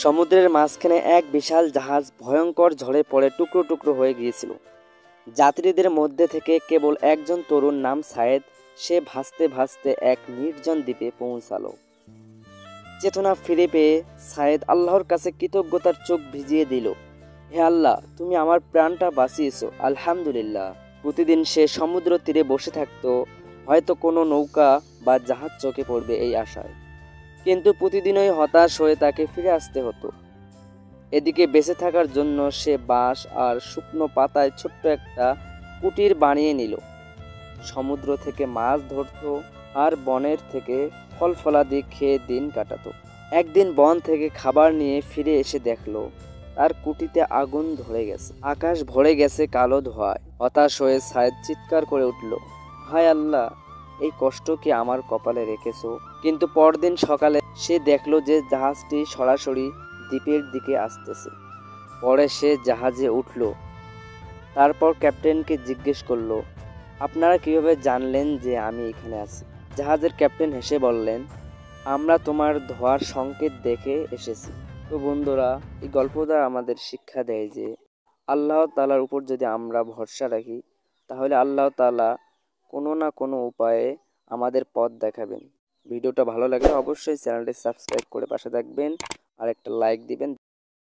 সমুদ্রের মাঝখানে এক বিশাল জাহাজ ভয়ঙ্কর ঝড়ে পড়ে টুকরো টুকরো হয়ে গিয়েছিল। যাত্রীদের মধ্যে থেকে কেবল একজন তরুণ নাম সায়েদ, সে ভাসতে ভাসতে এক নির্জন দ্বীপে পৌঁছালো। চেতনা ফিরে পেয়ে সায়েদ আল্লাহর কাছে কৃতজ্ঞতার চোখ ভিজিয়ে দিল। হে আল্লাহ, তুমি আমার প্রাণটা বাঁচিয়েছো, আলহামদুলিল্লাহ। প্রতিদিন সে সমুদ্র তীরে বসে থাকতো, হয়তো কোনো নৌকা বা জাহাজ চোখে পড়বে এই আশায়। কিন্তু প্রতিদিনই হতাশ হয়ে তাকে ফিরে আসতে হতো। এদিকে বেঁচে থাকার জন্য সে বাঁশ আর শুকনো পাতায় ছোট্ট একটা কুটির বানিয়ে নিল। সমুদ্র থেকে মাছ ধরতো আর বনের থেকে ফল ফলাদি খেয়ে দিন কাটাতো। একদিন বন থেকে খাবার নিয়ে ফিরে এসে দেখলো তার কুটিতে আগুন ধরে গেছে, আকাশ ভরে গেছে কালো ধোঁয়ায়। হতাশ হয়ে সায়েদ চিৎকার করে উঠল, হায় আল্লাহ, এই কষ্ট কি আমার কপালে রেখেছো? কিন্তু পরদিন সকালে সে দেখলো যে জাহাজটি সরাসরি দ্বীপের দিকে আসতেছে। পরে সে জাহাজে উঠল, তারপর ক্যাপ্টেনকে জিজ্ঞেস করলো, আপনারা কিভাবে জানলেন যে আমি এখানে আছি? জাহাজের ক্যাপ্টেন হেসে বললেন, আমরা তোমার ধোঁয়ার সংকেত দেখে এসেছি। তো বন্ধুরা, এই গল্পটা আমাদের শিক্ষা দেয় যে আল্লাহ তাআলার উপর যদি আমরা ভরসা রাখি, তাহলে আল্লাহ তাআলা কোনো না কোনো উপায়ে আমাদের পথ দেখাবেন। ভিডিওটা ভালো লাগলে অবশ্যই চ্যানেলটি সাবস্ক্রাইব করে পাশে থাকবেন আর একটা লাইক দিবেন।